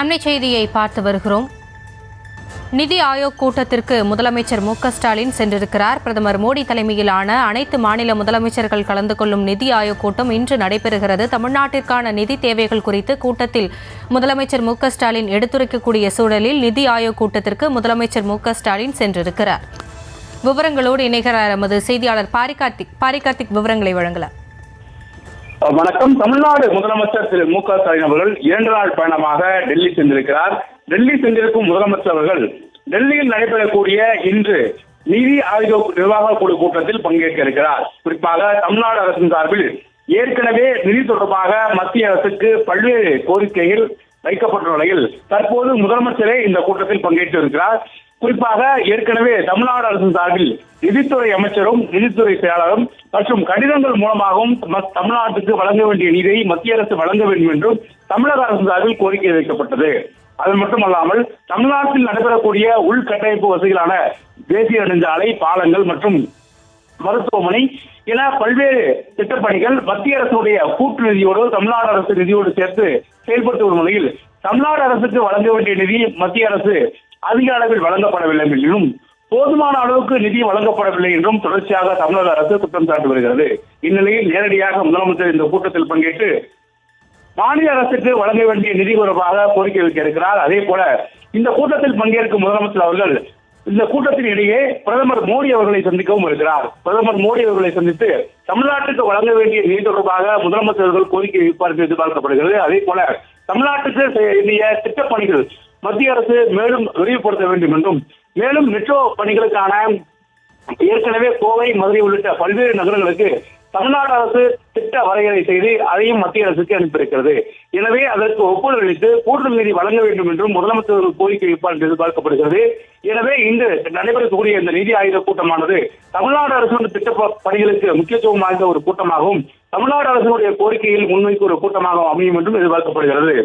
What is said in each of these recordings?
அண்மை செய்தியை பார்த்து வருகிறோம். நிதி ஆயோக் கூட்டத்திற்கு முதலமைச்சர் மு.க.ஸ்டாலின் சென்றிருக்கிறார். பிரதமர் மோடி தலைமையிலான அனைத்து மாநில முதலமைச்சர்கள் கலந்து கொள்ளும் நிதி ஆயோக் கூட்டம் இன்று நடைபெறுகிறது. தமிழ்நாட்டிற்கான நிதி தேவைகள் குறித்து கூட்டத்தில் முதலமைச்சர் மு.க.ஸ்டாலின் எடுத்துரைக்கக்கூடிய சூழலில் நிதி ஆயோக் கூட்டத்திற்கு முதலமைச்சர் மு.க.ஸ்டாலின் சென்றிருக்கிறார். விவரங்களோடு இணைகிறார் எமது செய்தியாளர் பாரிகார்த்திக். விவரங்களை வழங்கலாம். வணக்கம். தமிழ்நாடு முதலமைச்சர் திரு மு.க.ஸ்டாலின் அவர்கள் 2 நாள் பயணமாக டெல்லி சென்றிருக்கிறார். டெல்லி சென்றிருக்கும் முதலமைச்சர் அவர்கள் டெல்லியில் நடைபெறக்கூடிய இன்று நிதி ஆயோக் நிர்வாக குழு கூட்டத்தில் பங்கேற்க இருக்கிறார். குறிப்பாக தமிழ்நாடு அரசின் சார்பில் ஏற்கனவே நிதி தொடர்பாக மத்திய அரசுக்கு பல்வேறு கோரிக்கைகள் வைக்கப்பட்டுள்ள நிலையில் தற்போது முதலமைச்சரே இந்த கூட்டத்தில் பங்கேற்று இருக்கிறார். குறிப்பாக ஏற்கனவே தமிழ்நாடு அரசின் சார்பில் நிதித்துறை அமைச்சரும் நிதித்துறை செயலாளரும் மற்றும் கடிதங்கள் மூலமாகவும் தமிழ்நாட்டுக்கு வழங்க வேண்டிய நிதியை மத்திய அரசு வழங்க வேண்டும் என்றும் தமிழக அரசு சார்பில் கோரிக்கை வைக்கப்பட்டது. அது மட்டுமல்லாமல் தமிழ்நாட்டில் நடைபெறக்கூடிய உள்கட்டமைப்பு வசதிகளான தேசிய நெடுஞ்சாலை, பாலங்கள் மற்றும் மருத்துவமனை என பல்வேறு திட்டப்பணிகள் மத்திய அரசுடைய கூட்டு நிதியோடு தமிழ்நாடு அரசு நிதியோடு சேர்த்து செயல்பட்டு வரும் நிலையில் தமிழ்நாடு அரசுக்கு வழங்க வேண்டிய நிதி மத்திய அரசு அதிக அளவில் வழங்கப்படவில்லை என்றும் போதுமான அளவுக்கு நிதி வழங்கப்படவில்லை என்றும் தொடர்ச்சியாக தமிழக அரசு குற்றம் சாட்டி வருகிறது. இந்நிலையில் நேரடியாக முதலமைச்சர் இந்த கூட்டத்தில் பங்கேற்று மாநில அரசுக்கு வழங்க வேண்டிய நிதி தொடர்பாக கோரிக்கை வைக்க இருக்கிறார். அதே போல இந்த கூட்டத்தில் பங்கேற்கும் முதலமைச்சர் அவர்கள் இந்த கூட்டத்தின் இடையே பிரதமர் மோடி அவர்களை சந்திக்கவும் இருக்கிறார். பிரதமர் மோடி அவர்களை சந்தித்து தமிழ்நாட்டுக்கு வழங்க வேண்டிய நிதி தொடர்பாக முதலமைச்சர் அவர்கள் கோரிக்கை வைப்பார் என்று எதிர்பார்க்கப்படுகிறது. அதே போல தமிழ்நாட்டுக்கு வேண்டிய திட்டப்பணிகள் மத்திய அரசு மேலும் விரிவுபடுத்த வேண்டும் என்றும் மேலும் மெட்ரோ பணிகளுக்கான ஏற்கனவே கோவை, மதுரை உள்ளிட்ட பல்வேறு நகரங்களுக்கு தமிழ்நாடு அரசு திட்ட வரையறை செய்து அதையும் மத்திய அரசுக்கு அனுப்பியிருக்கிறது. எனவே அதற்கு ஒப்புதல் அளித்து கூடுதல் நிதி வழங்க வேண்டும் என்றும் முதலமைச்சர் கோரிக்கை வைப்பார் என்று எதிர்பார்க்கப்படுகிறது. எனவே இன்று நடைபெறக்கூடிய இந்த நிதி ஆயோக கூட்டமானது தமிழ்நாடு அரசு திட்ட பணிகளுக்கு முக்கியத்துவம் வாய்ந்த ஒரு கூட்டமாகவும் தமிழ்நாடு அரசுடைய கோரிக்கையில் முன்வைக்கும் ஒரு கூட்டமாகவும் அமையும் என்றும் எதிர்பார்க்கப்படுகிறது.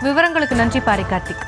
விவரங்களுக்கு நன்றி பாரிகார்த்திக்.